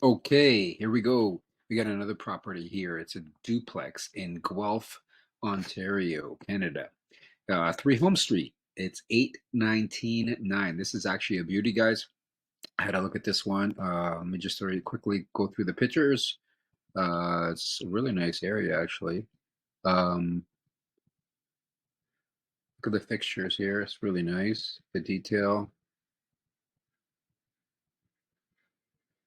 Okay, here we go. We got another property here. It's a duplex in Guelph, Ontario, Canada. 3 Home Street. It's 819.9. This is actually a beauty, guys. I had a look at this one. Let me just very quickly go through the pictures. It's a really nice area, actually. Um, Look at the fixtures here. It's really nice. The detail.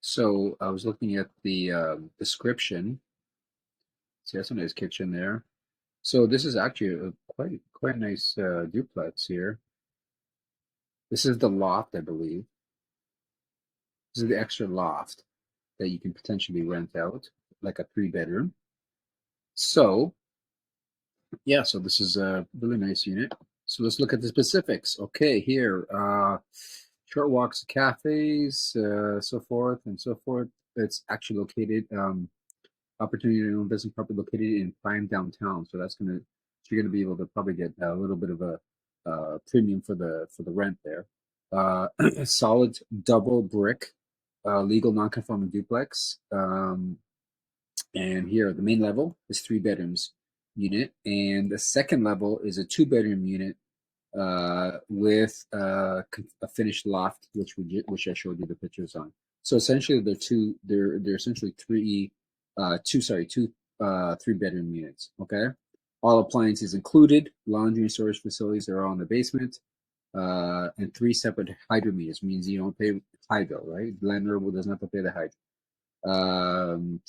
So I was looking at the description. See, that's a nice kitchen there. So this is actually a quite nice duplex here. This is the loft, I believe. This is the extra loft that you can potentially rent out, like a 3 bedroom. So yeah, so this is a really nice unit. So let's look at the specifics. Okay, here, short walks to cafes, so forth and so forth. It's actually located, opportunity to own business property located in prime downtown. So you're gonna be able to probably get a little bit of a premium for the rent there. Solid double brick, legal non-conforming duplex. And here the main level is 3 bedrooms unit, and the second level is a 2 bedroom unit with a finished loft, which I showed you the pictures on. So essentially, they're essentially two 3 bedroom units. Okay, all appliances included. Laundry and storage facilities are all in the basement, and 3 separate hydro meters means you don't pay hydro, right? The landlord doesn't have to pay the hydro.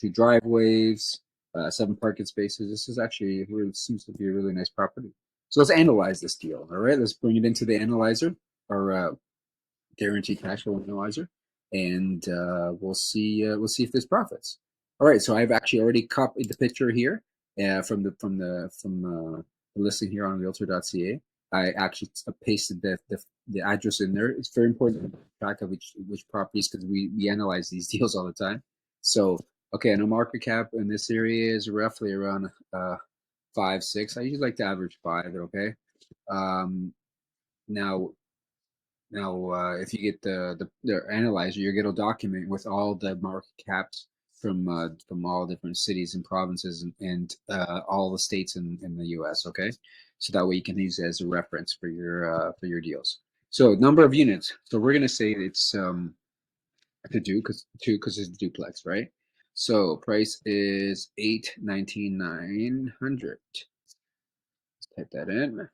2 driveways, 7 parking spaces. This is actually really seems to be a really nice property. So let's analyze this deal. All right, let's bring it into the analyzer, our guaranteed cash flow analyzer, and we'll see if there's profits. All right, so I've actually already copied the picture here from the listing here on Realtor.ca. I actually pasted the address in there. It's very important to keep track of which properties because we analyze these deals all the time. So okay, and a market cap in this area is roughly around 5, 6. I usually like to average 5. Okay. Um, now if you get the analyzer, you get a document with all the market caps from all different cities and provinces and all the states in the U.S. Okay, so that way you can use it as a reference for your deals. So number of units. So we're gonna say it's because it's duplex, right? So price is 819,900. Let's type that in.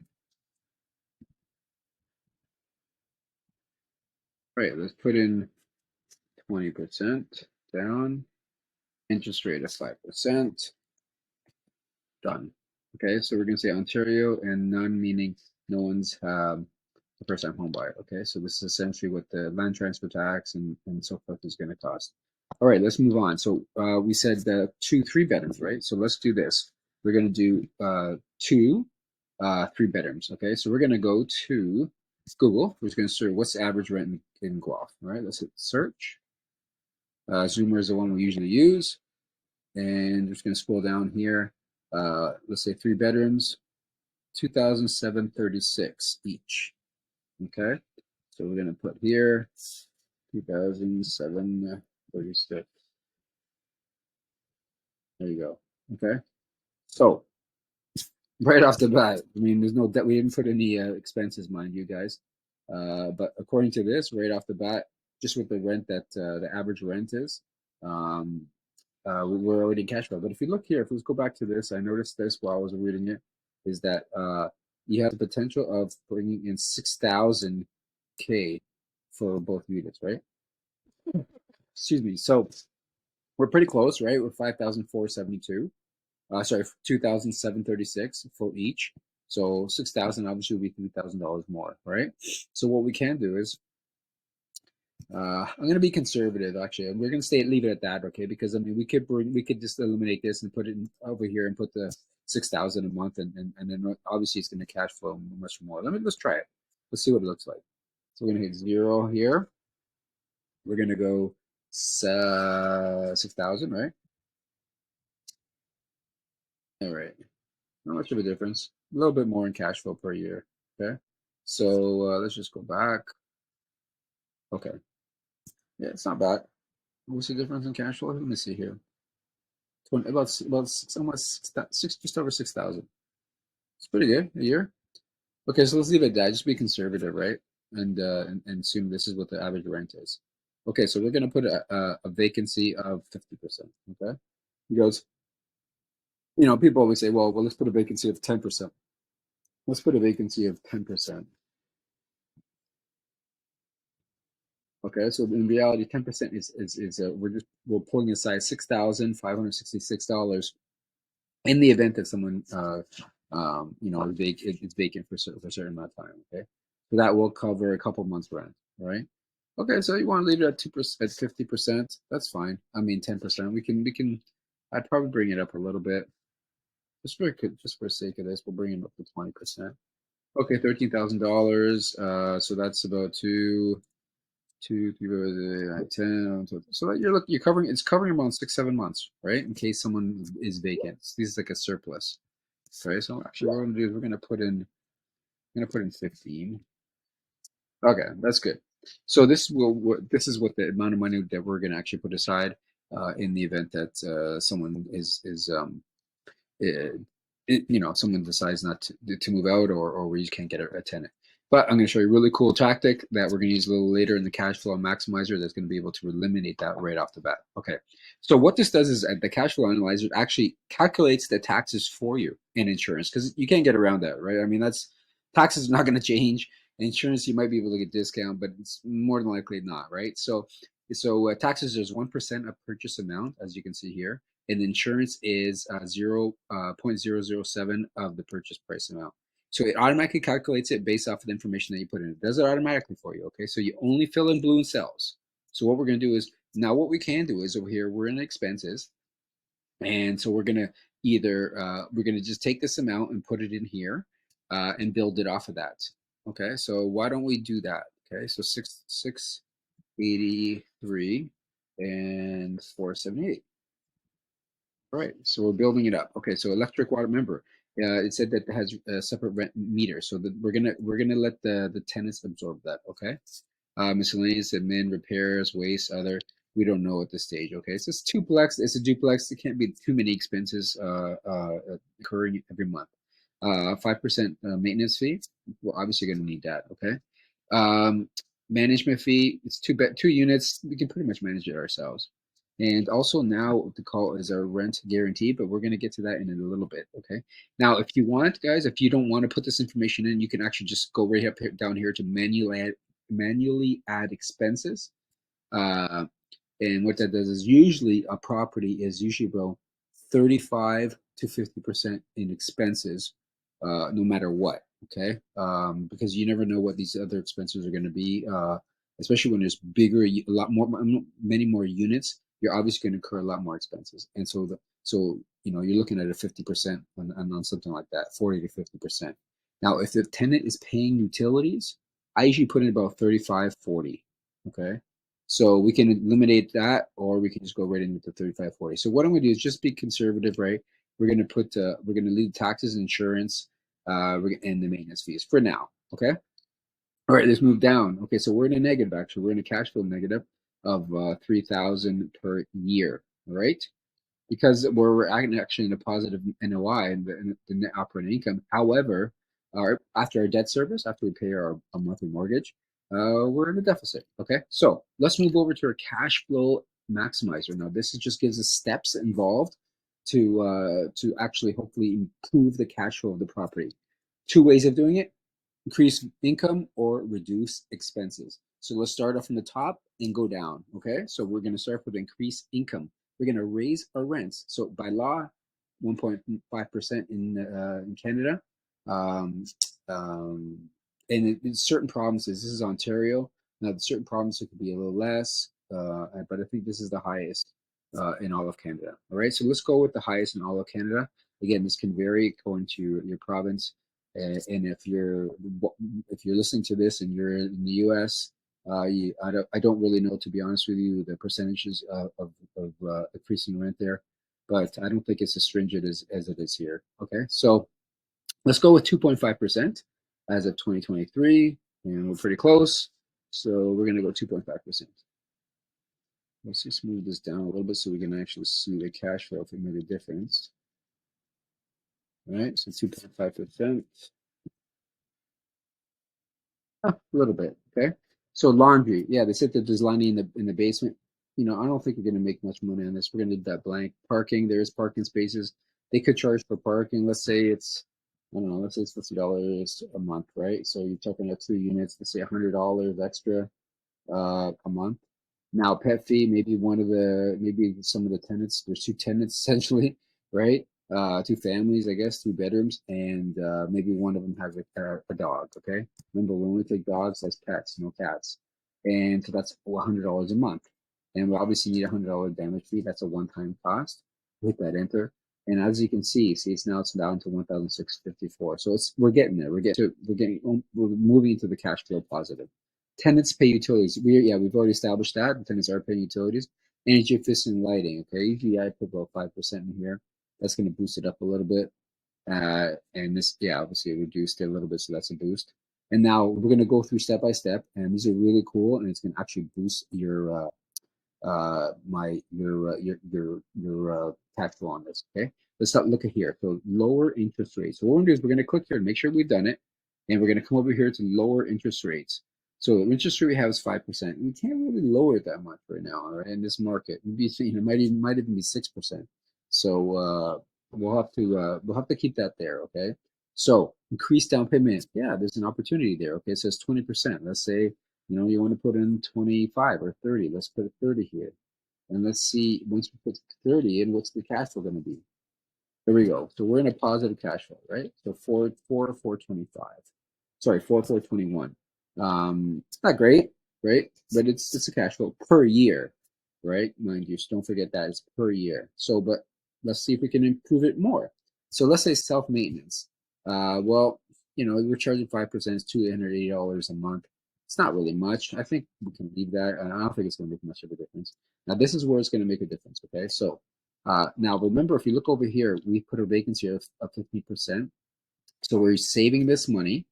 All right, let's put in 20% down. Interest rate of 5%. Done. Okay, so we're going to say Ontario and none meaning no one's a first-time home buyer. Okay, so this is essentially what the land transfer tax and so forth is going to cost. All right, let's move on. So we said 2 3 bedrooms, right? So let's do this. We're going to do 2 3 bedrooms. Okay, so we're going to go to Google. We're just going to search what's the average rent in Guelph. All right, let's hit search. Zoomer is the one we usually use. And we're just going to scroll down here. Let's say 3 bedrooms, 2,736 each. Okay, so we're going to put here 2,736. There you go. Okay, so right off the bat, I mean, there's no debt. We didn't put any expenses, mind you guys. But according to this, right off the bat, just with the rent that the average rent is, um, we're already in cash flow. But if you look here, if we go back to this, I noticed this while I was reading it, is that you have the potential of bringing in 6,000 K for both units, right? Excuse me. So we're pretty close, right? We're 5,472. Sorry, 2,736 for each. So 6,000 obviously would be $3,000 more, right? So what we can do is I'm gonna be conservative actually. We're gonna leave it at that, okay? Because I mean, we could just eliminate this and put it over here and put the 6,000 a month, and then obviously it's gonna cash flow much more. Let's try it. Let's see what it looks like. So we're gonna hit 0 here. We're gonna go 6,000, right? All right. Not much of a difference. A little bit more in cash flow per year. Okay. So let's just go back. Okay. Yeah, it's not bad. What's the difference in cash flow? Let me see here. 20, about six, almost six, just over 6,000. It's pretty good a year. Okay, so let's leave it at that. Just be conservative, right? And assume this is what the average rent is. Okay, so we're gonna put a vacancy of 50%. Okay, because people always say, well, let's put a vacancy of 10%. Let's put a vacancy of 10%. Okay, so in reality, 10% is we're pulling aside $6,566 in the event that someone is vacant for a certain amount of time. Okay, so that will cover a couple months rent, right? Okay, so you want to leave it at 2%, at 50%. That's fine. I mean, 10%. We can. I'd probably bring it up a little bit, just for the sake of this. We'll bring it up to 20%. Okay, $13,000. So that's about two, three, 10. So you're covering. It's covering around 6, 7 months, right? In case someone is vacant. So this is like a surplus. Right. So actually, what we're gonna do is we're gonna put in 15. Okay, that's good. So this is what the amount of money that we're gonna actually put aside in the event that someone is it, if someone decides not to move out, or we just can't get a tenant. But I'm going to show you a really cool tactic that we're going to use a little later in the cash flow maximizer that's going to be able to eliminate that right off the bat. Okay, so what this does is the cash flow analyzer actually calculates the taxes for you in insurance, because you can't get around that, right? I mean, that's taxes are not going to change. Insurance, you might be able to get discount, but it's more than likely not, right? So taxes is 1% of purchase amount, as you can see here, and insurance is 0.007 of the purchase price amount. So it automatically calculates it based off of the information that you put in. It does it automatically for you. Okay, so you only fill in balloon cells. So what we're going to do is, now what we can do is over here we're in expenses, and so we're going to we're going to just take this amount and put it in here and build it off of that. Okay, so why don't we do that? Okay, so 683 and 478. All right, so we're building it up. Okay, so electric, water. Remember, it said that it has a separate rent meter, so that we're gonna let the tenants absorb that. Okay, miscellaneous, admin, repairs, waste, other. We don't know at this stage. Okay, so it's duplex. It's a duplex. There can't be too many expenses occurring every month. 5% maintenance fee. We're obviously going to need that. Okay. Um, Management fee. It's two units. We can pretty much manage it ourselves. And also now what the call is a rent guarantee, but we're going to get to that in a little bit. Okay. Now, if you want, guys, if you don't want to put this information in, you can actually just go right up here, down here to manually add expenses. Uh, and what that does is usually a property is usually about 35 to 50% in expenses, no matter what. Okay, because you never know what these other expenses are going to be, especially when there's a lot more, many more units. You're obviously going to incur a lot more expenses, and so you're looking at a 50% on something like that, 40 to 50%. Now, if the tenant is paying utilities, I usually put in about 35, 40. Okay, so we can eliminate that, or we can just go right in with the 35, 40. So what I'm going to do is just be conservative, right? We're going to leave taxes, insurance, and the maintenance fees for now. Okay. All right. Let's move down. Okay. So we're in a negative. Actually, we're in a cash flow negative of 3,000 per year. All right, because we're actually in a positive NOI and the net operating income. However, after our debt service, after we pay our monthly mortgage, we're in a deficit. Okay, so let's move over to our cash flow maximizer. Now, this just gives us steps involved to actually hopefully improve the cash flow of the property. Two ways of doing it: increase income or reduce expenses. So let's start off from the top and go down. Okay, so we're going to start with increase income. We're going to raise our rents. So by law, 1.5% in Canada. Um, um, and in certain provinces, this is Ontario. Now, certain provinces it could be a little less, but I think this is the highest in all of Canada. All right, so let's go with the highest in all of Canada. Again, this can vary according to your province. And if you're listening to this and you're in the U.S., I don't really know, to be honest with you, the percentages of increasing rent there, but I don't think it's as stringent as it is here. Okay, so let's go with 2.5% as of 2023, and we're pretty close. So we're going to go 2.5%. Let's just move this down a little bit so we can actually see the cash flow if it made a difference. All right, so 2.5%. A little bit, okay. So laundry, yeah, they said that there's lining in the basement. I don't think we're gonna make much money on this. We're gonna leave that blank. Parking, there is parking spaces. They could charge for parking. Let's say it's, I don't know, let's say it's $50 a month, right? So you're talking about 2 units. Let's say $100 extra a month. Now, pet fee, maybe some of the tenants, there's two tenants essentially, right? Two families, I guess, 2 bedrooms, and maybe one of them has a dog, okay? Remember, we only take dogs as pets, no cats. And so that's $100 a month. And we obviously need $100 damage fee. That's a one-time cost. Hit that enter. And as you can see it's down to 1,654. So we're getting there. We're moving into the cash flow positive. Tenants pay utilities. We've already established that. The tenants are paying utilities. Energy efficient lighting. Okay, usually I put about 5% in here. That's going to boost it up a little bit. And this, yeah, obviously reduced it a little bit, so that's a boost. And now we're going to go through step by step, and these are really cool, and it's going to actually boost your tax flow on this. Okay, let's start look at here. So lower interest rates. So what we're going to do is we're going to click here and make sure we've done it, and we're going to come over here to lower interest rates. So the interest rate we have is 5%. We can't really lower it that much right now, all right? In this market, it might even be 6%. So we'll have to keep that there, okay? So increase down payment. Yeah, there's an opportunity there. Okay, it says 20%. Let's say you want to put in 25 or 30. Let's put a 30 here. And let's see, once we put 30 in, what's the cash flow going to be? There we go. So we're in a positive cash flow, right? So 4,425. Sorry, 4,421. It's not great, right? But it's a cash flow per year, right? Mind you, so don't forget that it's per year. So, but let's see if we can improve it more. So let's say self-maintenance. Well, we're charging 5%, it's $280 a month. It's not really much. I think we can leave that. I don't think it's going to make much of a difference. Now, this is where it's going to make a difference, okay? So now remember, if you look over here, we put a vacancy of 50%. So we're saving this money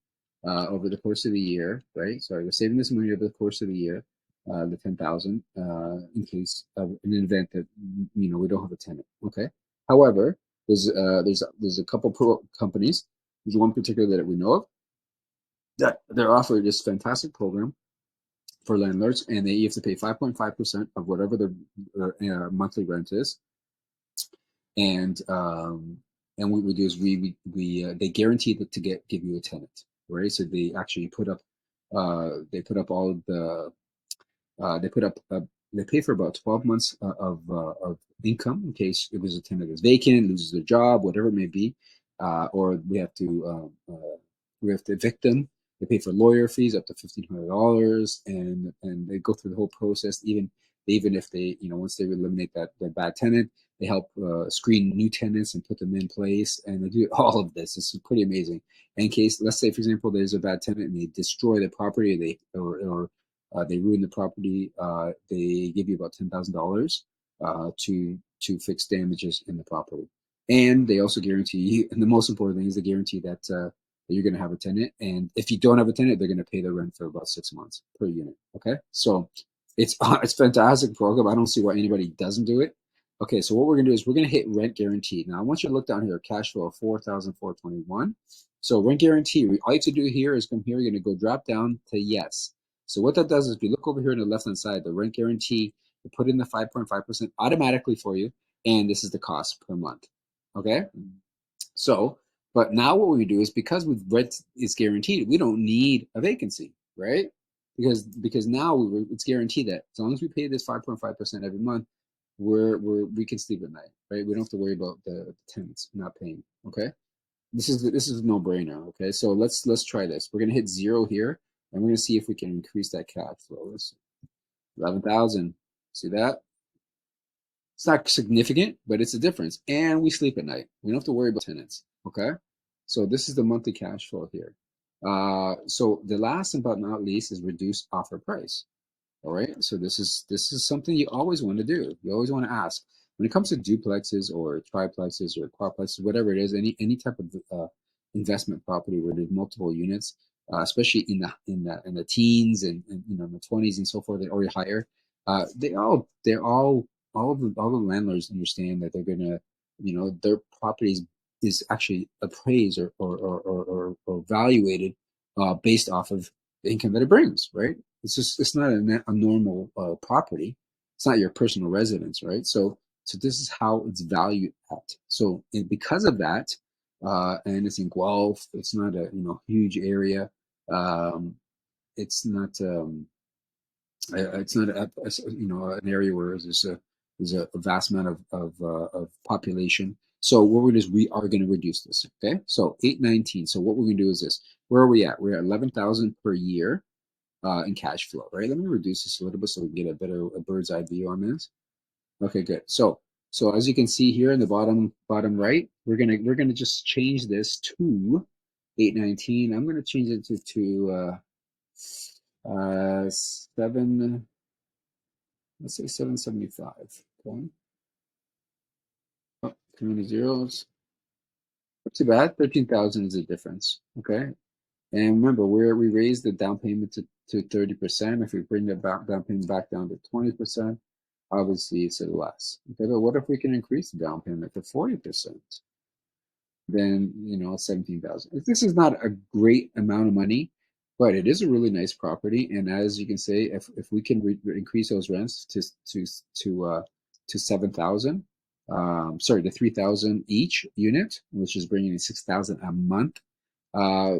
over the course of the year, right? Sorry, we're saving this money over the course of the year, the 10,000, in case of an event that we don't have a tenant. Okay. However, there's a couple companies. There's one particular that we know of that they're offering this fantastic program for landlords, and you have to pay 5.5% of whatever their monthly rent is, and what we do is they guarantee that to give you a tenant, right? So they actually put up all of the they put up they pay for about 12 months of income in case it was a tenant is vacant, loses their job, whatever it may be, or we have to evict them. They pay for lawyer fees up to $1,500, and they go through the whole process. Even if they once they eliminate that bad tenant, they help screen new tenants and put them in place, and they do all of this. It's pretty amazing. In case, let's say, for example, there's a bad tenant and they destroy the property, or they ruin the property, they give you about $10,000 to fix damages in the property, and they also guarantee you. And the most important thing is they guarantee that you're going to have a tenant, and if you don't have a tenant, they're going to pay the rent for about 6 months per unit. Okay, so it's a fantastic program. I don't see why anybody doesn't do it. Okay, so what we're going to do is we're going to hit rent guaranteed. Now, I want you to look down here, cash flow of 4,421. So rent guarantee, all you have to do here is come here, you're going to go drop down to yes. So what that does is if you look over here on the left-hand side, the rent guarantee, you put in the 5.5% automatically for you, and this is the cost per month. Okay? So, but now what we do is because with rent is guaranteed, we don't need a vacancy, right? Because now it's guaranteed that as long as we pay this 5.5% every month, we can sleep at night, right? We don't have to worry about the tenants not paying. Okay, this is a no-brainer. Okay, so let's try this. We're gonna hit 0 here, and we're gonna see if we can increase that cash flow. Let's 11,000. See that? It's not significant, but it's a difference. And we sleep at night. We don't have to worry about tenants. Okay, so this is the monthly cash flow here. So the last but not least is reduce offer price. All right, so this is something you always want to do. You always want to ask when it comes to duplexes or triplexes or quadplexes, whatever it is, any type of investment property where there's multiple units, especially in the teens and in the 20s and so forth, or higher. All the landlords understand that they're gonna, their properties is actually appraised or evaluated based off of the income that it brings, right? It's not a normal property. It's not your personal residence, right? So this is how it's valued at. So and because of that, and it's in Guelph, it's not a huge area. Um, it's not. It's not an area where there's a vast amount of population. So what we're is we are going to reduce this. Okay, so 819. So what we're going to do is this. Where are we at? We're at 11,000 per year in cash flow, right? Let me reduce this a little bit so we can get a bird's eye view on this. Okay, good. So as you can see here in the bottom right, we're gonna just change this to 819. I'm gonna change it to 7. Let's say 775. Okay. Oh, too many zeros. Not too bad. 13,000 is the difference. Okay. And remember, we raised the down payment to 30%. If we bring the down payment back down to 20%, obviously it's less. Okay, but what if we can increase the down payment to 40%? Then 17,000. This is not a great amount of money, but it is a really nice property. And as you can say, if we can increase those rents to 7,000, sorry, to 3,000 each unit, which is bringing in 6,000 a month, uh,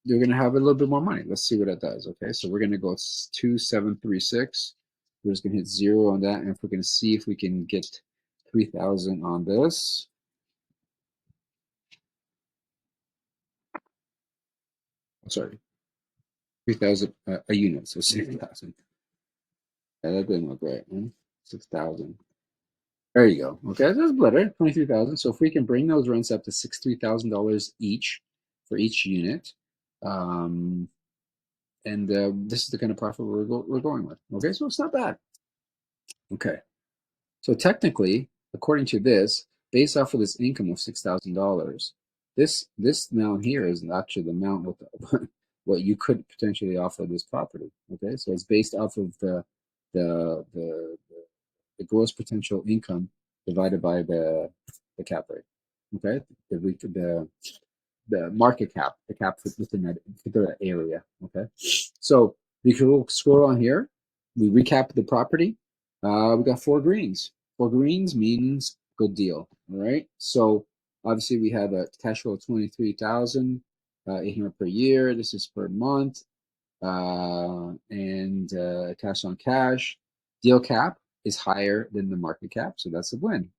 you're going to have a little bit more money. Let's see what that does. Okay, so we're going to go 2,736. We're just going to hit 0 on that, and if we're going to see if we can get 3,000 on this. Sorry, 3,000 a unit, so 6,000. Yeah, that didn't look right, man. 6,000. There you go. Okay, that's better. 23,000. So if we can bring those rents up to $63,000 each for each unit, um, and this is the kind of profit we're going with. Okay, so it's not bad. Okay, so technically, according to this, based off of this income of $6,000, this amount here is actually the amount what what you could potentially offer this property. Okay, so it's based off of the the the gross potential income divided by the cap rate. Okay, the market cap, the cap within that particular area. Okay, so we can scroll on here. We recap the property. We got 4 greens. 4 greens means good deal. All right. So obviously we have a cash flow of 23,000 800 per year. This is per month, and cash on cash. Deal cap is higher than the market cap, so that's a win.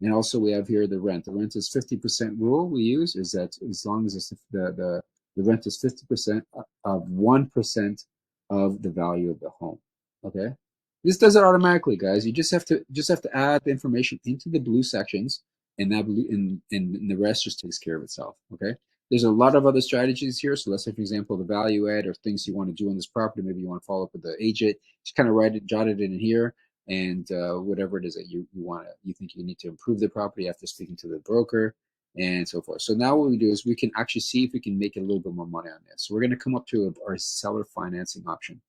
And also we have here the rent. The rent is 50% rule we use is that as long as it's the rent is 50% of 1% of the value of the home. Okay. This does it automatically, guys. You just have to add the information into the blue sections, and that blue and the rest just takes care of itself. Okay. There's a lot of other strategies here. So let's say, for example, the value add or things you want to do on this property. Maybe you want to follow up with the agent. Just kind of write it, jot it in here, and whatever it is that you think you need to improve the property after speaking to the broker and so forth. So now what we do is we can actually see if we can make a little bit more money on this. So we're going to come up to our seller financing option.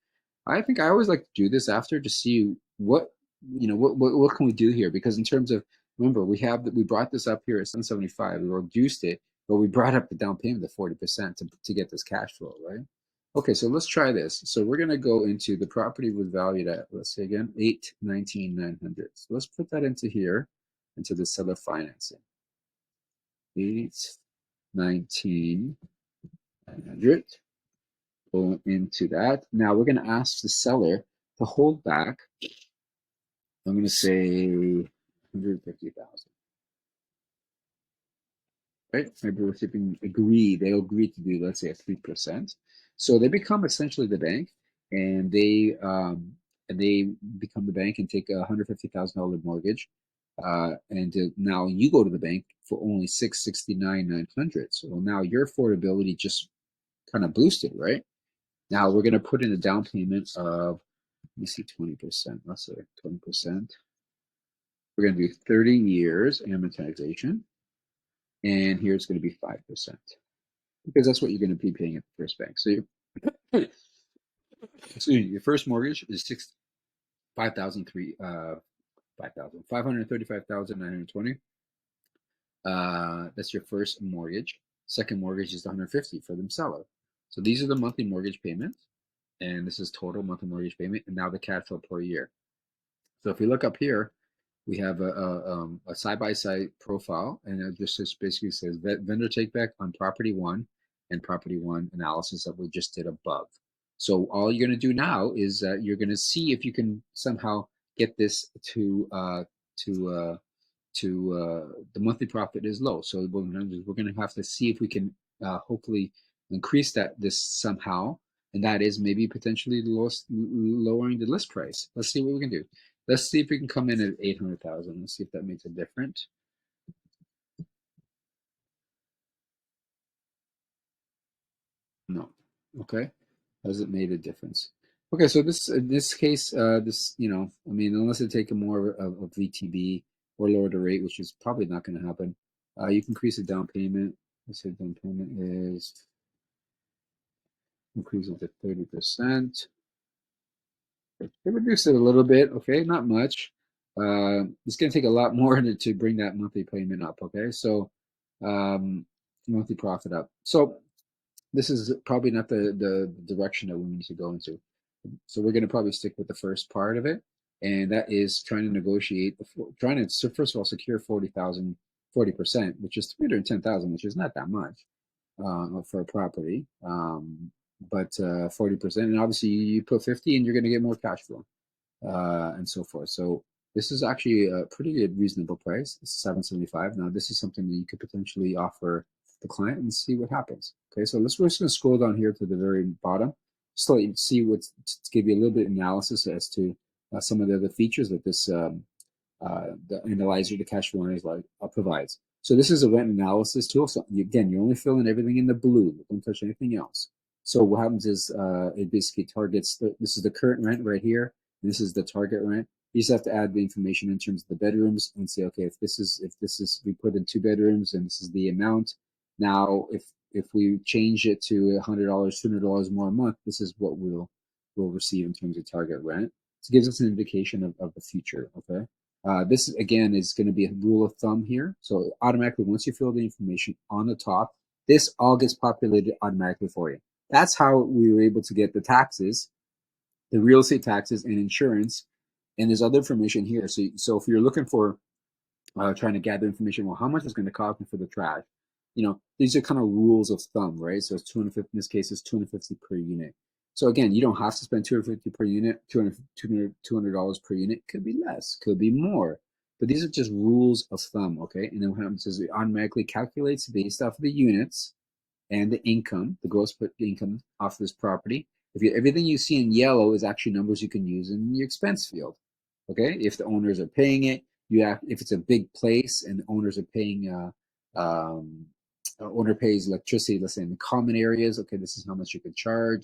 I think I always like to do this after to see what can we do here, because in terms of, remember, we brought this up here at 775, we reduced it, but we brought up the down payment to 40% to get this cash flow, right? Okay, so let's try this. So we're gonna go into the property was valued at, let's say again, 819,900. So let's put that into here, into the seller financing. 819,900. Go into that. Now we're gonna ask the seller to hold back. I'm gonna say 150,000. Right? Maybe we're shipping agree. They agree to do, let's say, a 3%. So they become essentially the bank, and they become the bank and take $150,000 mortgage. And now you go to the bank for only 669,900. So now your affordability just kind of boosted, right? Now we're gonna put in a down payment of, let me see, 20%. Let's say 20%. We're gonna do 30 years amortization, and here it's gonna be 5%. Because that's what you're going to be paying at the first bank. So your first mortgage is 5,003 535,920. That's your first mortgage. Second mortgage is the 150 for them seller. So these are the monthly mortgage payments, and this is total monthly mortgage payment, and now the cash flow per year. So if you look up here, we have a side-by-side profile, and it just basically says vendor takeback on property one and property one analysis that we just did above. So all you're going to do now is you're going to see if you can somehow get this to the monthly profit is low. So we're going to have to see if we can hopefully increase this somehow, and that is maybe potentially lowering the list price. Let's see what we can do. Let's see if we can come in at 800,000. Let's see if that makes a difference. No. Okay. Has it made a difference? Okay, so this in this case, I mean, unless they take a more of VTB or lower the rate, which is probably not going to happen, you can increase the down payment. Let's say down payment is increase it to 30%. They reduce it a little bit, okay, not much. It's going to take a lot more to bring that monthly payment up, okay? So monthly profit up. So this is probably not the direction that we need to go into. So we're going to probably stick with the first part of it, and that is trying to negotiate, trying to, so first of all, secure 40,000, 40%, which is 310,000, which is not that much for a property. But 40%, and obviously you put 50 and you're going to get more cash flow and so forth. So this is actually a pretty good, reasonable price. It's 775. Now this is something that you could potentially offer the client and see what happens. Okay, so we're just going to scroll down here to the very bottom, just to let you see to give you a little bit of analysis as to some of the other features that this the analyzer, the cash flow analyzer provides. So this is a rent analysis tool. So again, you only fill in everything in the blue. Don't touch anything else. So what happens is it basically targets, this is the current rent right here. And this is the target rent. You just have to add the information in terms of the bedrooms and say, okay, if this is we put in 2 bedrooms and this is the amount. Now, if we change it to $100, $200 more a month, this is what we'll receive in terms of target rent. So it gives us an indication of the future. Okay. This again is going to be a rule of thumb here. So automatically, once you fill the information on the top, this all gets populated automatically for you. That's how we were able to get the taxes, the real estate taxes and insurance. And there's other information here. So if you're looking for trying to gather information, well, how much is going to cost me for the trash? These are kind of rules of thumb, right? So it's 250, in this case, it's 250 per unit. So again, you don't have to spend 250 per unit, $200 per unit. Could be less, could be more. But these are just rules of thumb, okay? And then what happens is it automatically calculates based off of the units and the income, the gross income off this property. Everything you see in yellow is actually numbers you can use in your expense field, okay? If the owners are paying it, if it's a big place and the owners are paying, owner pays electricity, let's say in the common areas, okay, this is how much you could charge.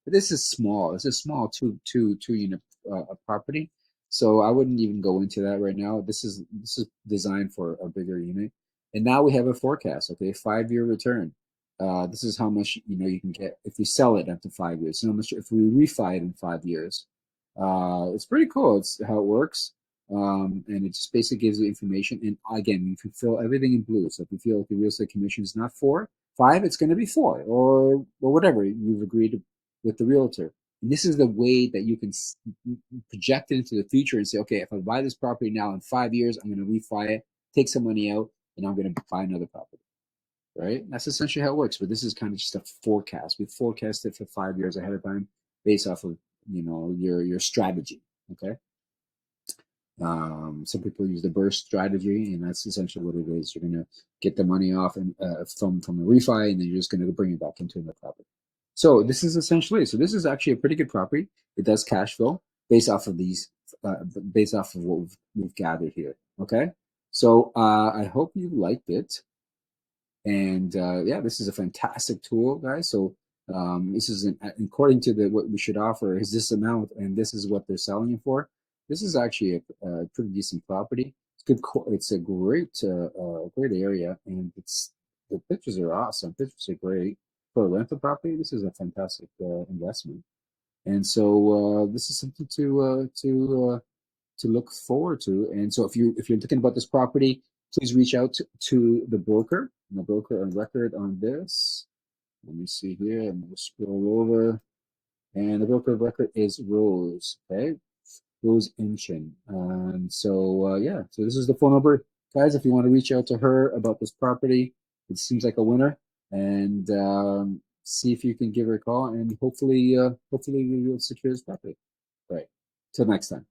But this is small. It's a small two unit property, so I wouldn't even go into that right now. This is designed for a bigger unit. And now we have a forecast, okay, 5-year return. This is how much you can get if you sell it after 5 years. So how much if we refi it in 5 years. It's pretty cool. It's how it works. And it just basically gives you information. And again, you can fill everything in blue. So if you feel like the real estate commission is not 4, 5, it's going to be 4 or whatever you've agreed with the realtor. And this is the way that you can project it into the future and say, okay, if I buy this property now in 5 years, I'm going to refi it, take some money out, and I'm going to buy another property. Right? That's essentially how it works. But this is kind of just a forecast. We forecast it for 5 years ahead of time based off of your strategy. Okay. Some people use the burst strategy, and that's essentially what it is. You're going to get the money off and from a refi, and then you're just going to bring it back into the property. So this is essentially it. So this is actually a pretty good property. It does cash flow based off of based off of what we've gathered here. Okay. So I hope you liked it. And yeah, this is a fantastic tool, guys. So this is according to what we should offer is this amount, and this is what they're selling it for. This is actually a pretty decent property. It's good. It's a great area, and the pictures are awesome. Pictures are great for a rental property. This is a fantastic investment. And so this is something to look forward to. And so if you're thinking about this property, please reach out to the broker on record on this. Let me see here. I'm going to scroll over. And the broker of record is Rose. Okay. Rose Inchin. And so, yeah, so this is the phone number. Guys, if you want to reach out to her about this property, it seems like a winner. And see if you can give her a call. And hopefully you'll secure this property. All right. Till next time.